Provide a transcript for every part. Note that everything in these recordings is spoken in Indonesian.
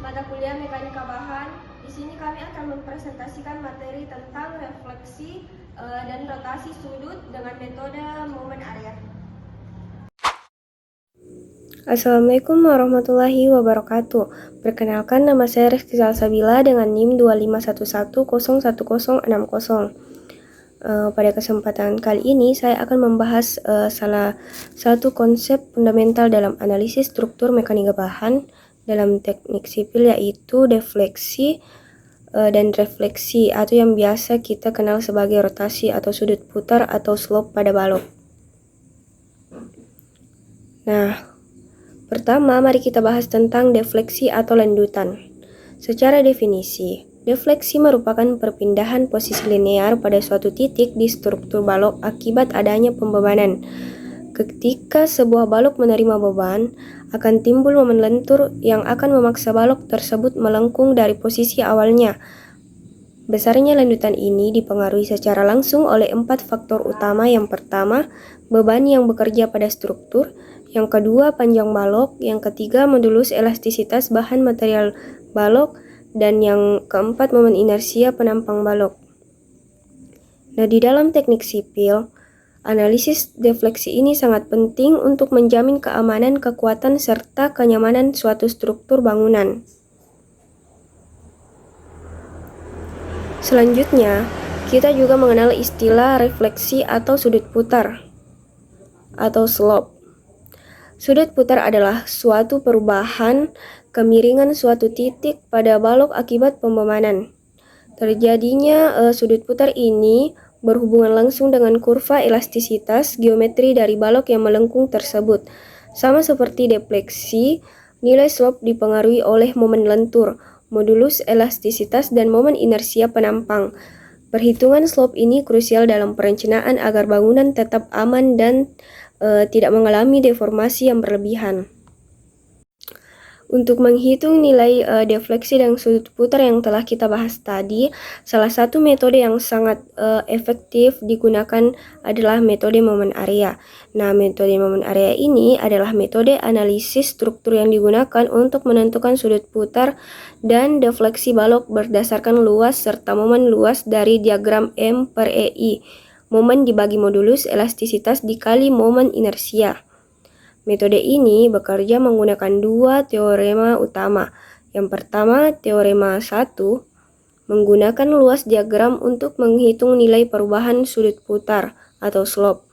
mata kuliah Mekanika Bahan. Di sini kami akan mempresentasikan materi tentang refleksi dan rotasi sudut dengan metode moment area. Assalamualaikum warahmatullahi wabarakatuh. Perkenalkan, nama saya Rizky Salsabila dengan NIM 251101060. Pada kesempatan kali ini saya akan membahas salah satu konsep fundamental dalam analisis struktur mekanika bahan dalam teknik sipil, yaitu defleksi dan refleksi, atau yang biasa kita kenal sebagai rotasi atau sudut putar atau slope pada balok. Nah, pertama, mari kita bahas tentang defleksi atau lendutan. Secara definisi, defleksi merupakan perpindahan posisi linear pada suatu titik di struktur balok akibat adanya pembebanan. Ketika sebuah balok menerima beban, akan timbul momen lentur yang akan memaksa balok tersebut melengkung dari posisi awalnya. Besarnya lendutan ini dipengaruhi secara langsung oleh 4 faktor utama. Yang pertama, beban yang bekerja pada struktur. Yang kedua, panjang balok. Yang ketiga, modulus elastisitas bahan material balok. Dan yang keempat, momen inersia penampang balok. Nah, di dalam teknik sipil, analisis defleksi ini sangat penting untuk menjamin keamanan, kekuatan, serta kenyamanan suatu struktur bangunan. Selanjutnya, kita juga mengenal istilah refleksi atau sudut putar atau slope. Sudut putar adalah suatu perubahan kemiringan suatu titik pada balok akibat pembebanan. Terjadinya sudut putar ini berhubungan langsung dengan kurva elastisitas geometri dari balok yang melengkung tersebut. Sama seperti defleksi, nilai slope dipengaruhi oleh momen lentur, modulus elastisitas, dan momen inersia penampang. Perhitungan slope ini krusial dalam perencanaan agar bangunan tetap aman dan tidak mengalami deformasi yang berlebihan. Untuk menghitung nilai defleksi dan sudut putar yang telah kita bahas tadi, salah satu metode yang sangat efektif digunakan adalah metode moment area. Nah, metode moment area ini adalah metode analisis struktur yang digunakan untuk menentukan sudut putar dan defleksi balok berdasarkan luas serta momen luas dari diagram M/EI. Momen dibagi modulus elastisitas dikali momen inersia. Metode ini bekerja menggunakan dua teorema utama. Yang pertama, teorema 1, menggunakan luas diagram untuk menghitung nilai perubahan sudut putar atau slope.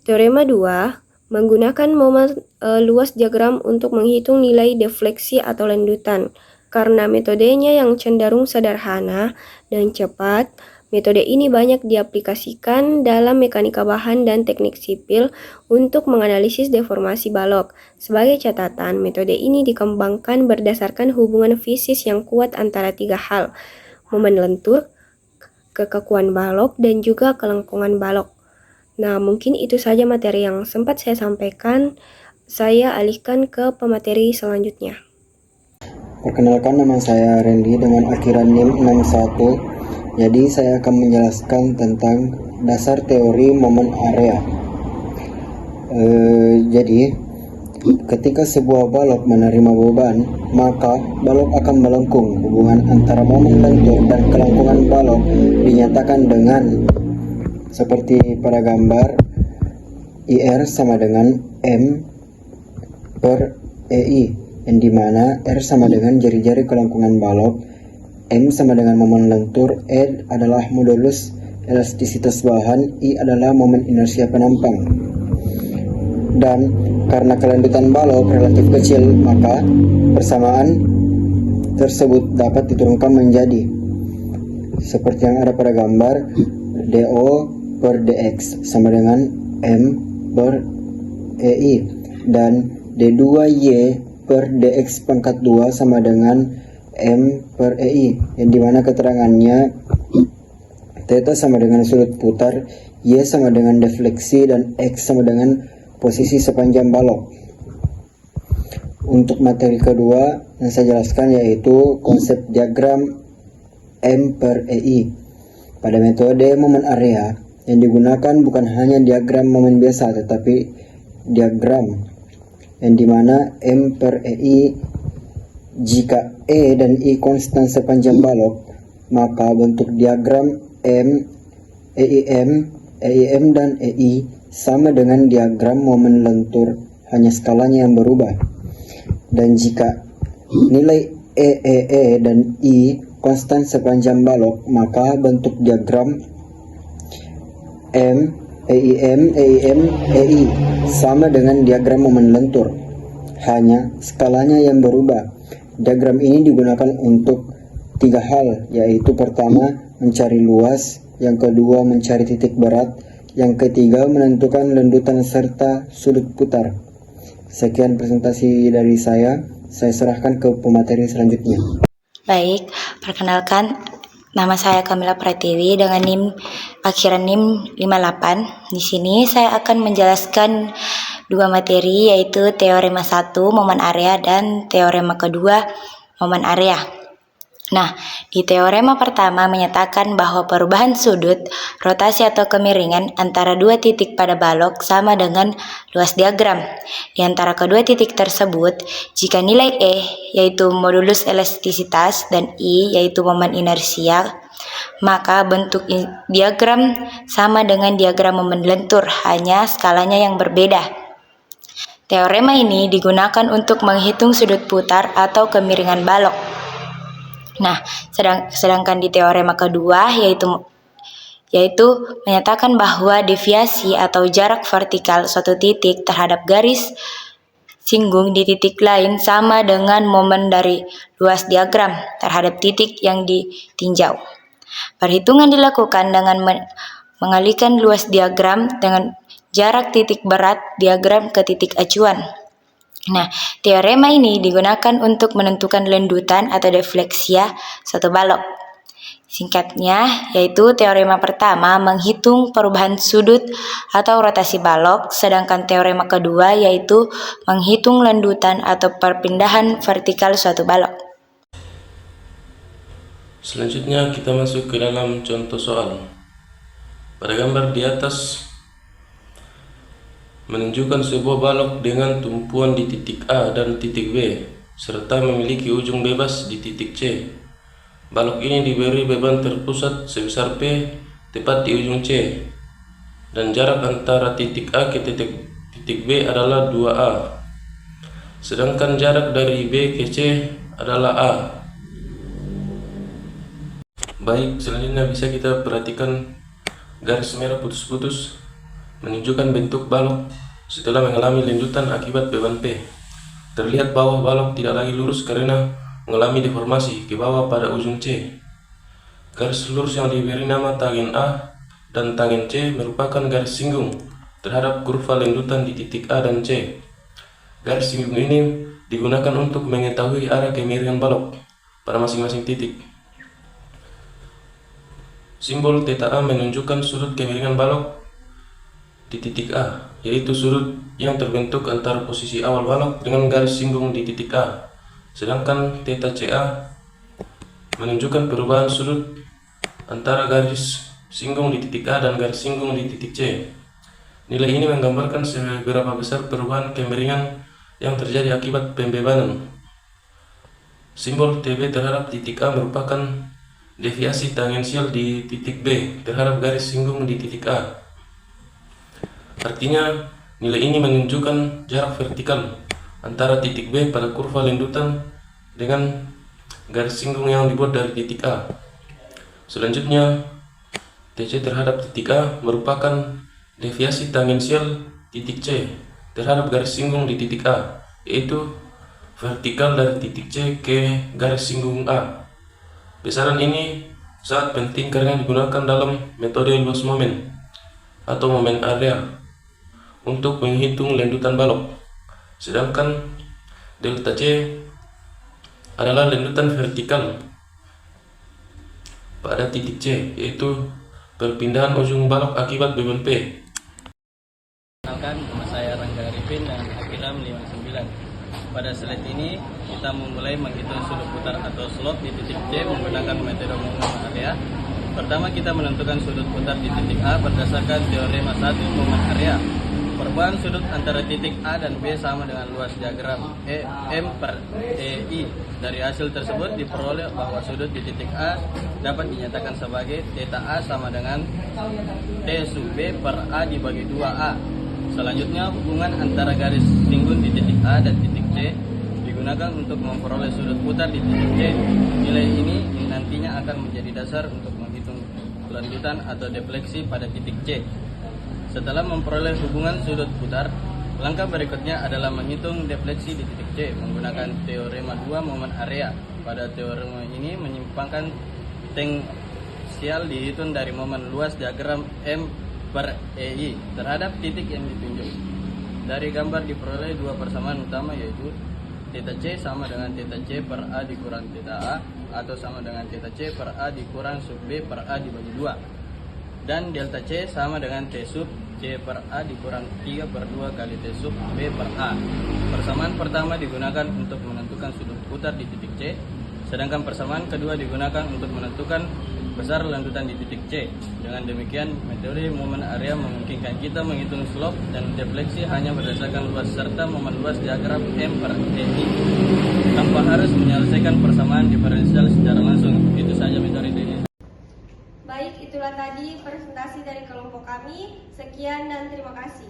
Teorema 2, menggunakan momen luas diagram untuk menghitung nilai defleksi atau lendutan. Karena metodenya yang cenderung sederhana dan cepat, metode ini banyak diaplikasikan dalam mekanika bahan dan teknik sipil untuk menganalisis deformasi balok. Sebagai catatan, metode ini dikembangkan berdasarkan hubungan fisis yang kuat antara 3 hal: momen lentur, kekakuan balok, dan juga kelengkungan balok. Nah, mungkin itu saja materi yang sempat saya sampaikan. Saya alihkan ke pemateri selanjutnya. Perkenalkan, nama saya Randy dengan akhiran NIM 61. Jadi saya akan menjelaskan tentang dasar teori moment area. Jadi ketika sebuah balok menerima beban, maka balok akan melengkung. Hubungan antara momen lentur dan kelengkungan balok dinyatakan dengan seperti pada gambar, IR sama dengan M/EI, yang dimana R sama dengan jari-jari kelengkungan balok, M sama dengan momen lentur, E adalah modulus elastisitas bahan, I adalah momen inersia penampang. Dan karena kelendutan balok relatif kecil, maka persamaan tersebut dapat diturunkan menjadi seperti yang ada pada gambar, DO per DX sama dengan M/EI, dan D2Y per DX pangkat 2 sama dengan M/EI, yang dimana keterangannya theta sama dengan sudut putar, Y sama dengan defleksi, dan X sama dengan posisi sepanjang balok. Untuk materi kedua yang saya jelaskan yaitu konsep diagram M/EI. Pada metode moment area yang digunakan bukan hanya diagram momen biasa, tetapi diagram yang dimana M/EI Jika E dan I konstan sepanjang balok, maka bentuk diagram EIM dan EI sama dengan diagram momen lentur, hanya skalanya yang berubah. Dan jika nilai EE dan I konstan sepanjang balok, maka bentuk diagram EIM, EI sama dengan diagram momen lentur, hanya skalanya yang berubah. Diagram ini digunakan untuk 3 hal, yaitu pertama mencari luas, yang kedua mencari titik berat, yang ketiga menentukan lendutan serta sudut putar. Sekian presentasi dari saya serahkan ke pemateri selanjutnya. Baik, perkenalkan nama saya Kamila Pratiwi dengan akhiran NIM 58. Di sini saya akan menjelaskan 2 materi, yaitu teorema 1 momen area dan teorema kedua momen area. Nah, di teorema pertama menyatakan bahwa perubahan sudut, rotasi atau kemiringan antara 2 titik pada balok sama dengan luas diagram. Di antara kedua titik tersebut, jika nilai E yaitu modulus elastisitas dan I yaitu momen inersia, maka bentuk diagram sama dengan diagram momen lentur, hanya skalanya yang berbeda. Teorema ini digunakan untuk menghitung sudut putar atau kemiringan balok. Nah, sedangkan di teorema kedua yaitu menyatakan bahwa deviasi atau jarak vertikal suatu titik terhadap garis singgung di titik lain sama dengan momen dari luas diagram terhadap titik yang ditinjau. Perhitungan dilakukan dengan mengalihkan luas diagram dengan jarak titik berat diagram ke titik acuan. Nah, teorema ini digunakan untuk menentukan lendutan atau defleksia suatu balok. Singkatnya, yaitu teorema pertama menghitung perubahan sudut atau rotasi balok, sedangkan teorema kedua yaitu menghitung lendutan atau perpindahan vertikal suatu balok. Selanjutnya kita masuk ke dalam contoh soal. Pada gambar di atas menunjukkan sebuah balok dengan tumpuan di titik A dan titik B, serta memiliki ujung bebas di titik C. Balok ini diberi beban terpusat sebesar P tepat di ujung C, dan jarak antara titik A ke titik B adalah 2A, sedangkan jarak dari B ke C adalah A. Baik, selanjutnya bisa kita perhatikan garis merah putus-putus menunjukkan bentuk balok setelah mengalami lendutan akibat beban P. Terlihat bawah balok tidak lagi lurus karena mengalami deformasi ke bawah pada ujung C. Garis lurus yang diberi nama tangen A dan tangen C merupakan garis singgung terhadap kurva lendutan di titik A dan C. Garis singgung ini digunakan untuk mengetahui arah kemiringan balok pada masing-masing titik. Simbol θ A menunjukkan sudut kemiringan balok di titik A, yaitu sudut yang terbentuk antara posisi awal balok dengan garis singgung di titik A. Sedangkan θCA menunjukkan perubahan sudut antara garis singgung di titik A dan garis singgung di titik C. Nilai ini menggambarkan seberapa besar perubahan kemiringan yang terjadi akibat pembebanan. Simbol TB terhadap titik A merupakan deviasi tangensial di titik B terhadap garis singgung di titik A. Artinya, nilai ini menunjukkan jarak vertikal antara titik B pada kurva lendutan dengan garis singgung yang dibuat dari titik A. Selanjutnya, TC terhadap titik A merupakan deviasi tangensial titik C terhadap garis singgung di titik A, yaitu vertikal dari titik C ke garis singgung A. Besaran ini sangat penting karena digunakan dalam metode luas momen atau momen area untuk menghitung lendutan balok, sedangkan delta C adalah lendutan vertikal pada titik C, yaitu perpindahan ujung balok akibat beban P. Kenalkan, nama saya Rangga Arifin dan akhiram 59. Pada slide ini kita memulai menghitung sudut putar atau slot di titik C menggunakan metode momen area. Pertama kita menentukan sudut putar di titik A berdasarkan teorema 1 momen area. Perubahan sudut antara titik A dan B sama dengan luas diagram M per EI. Dari hasil tersebut diperoleh bahwa sudut di titik A dapat dinyatakan sebagai theta A sama dengan T sub B per A dibagi 2A. Selanjutnya, hubungan antara garis singgung di titik A dan titik C digunakan untuk memperoleh sudut putar di titik C. Nilai ini nantinya akan menjadi dasar untuk menghitung kelanjutan atau defleksi pada titik C. Setelah memperoleh hubungan sudut putar, langkah berikutnya adalah menghitung defleksi di titik C menggunakan teorema 2 momen area. Pada teorema ini menyimpangkan tensial dihitung dari momen luas diagram M per EI terhadap titik yang ditunjuk. Dari gambar diperoleh dua persamaan utama, yaitu theta C sama dengan theta C per A dikurang theta A, atau sama dengan theta C per A dikurang sub B per A dibagi 2, dan delta C sama dengan T sub C per A dikurang 3 per 2 kali T sub B per A. Persamaan pertama digunakan untuk menentukan sudut putar di titik C, sedangkan persamaan kedua digunakan untuk menentukan besar lanjutan di titik C. Dengan demikian, metode momen area memungkinkan kita menghitung slope dan defleksi hanya berdasarkan luas serta momen luas diagram M per EI, tanpa harus menyelesaikan persamaan diferensial secara langsung. Itu saja metode ini. Baik, itulah tadi presentasi dari kelompok kami. Sekian dan terima kasih.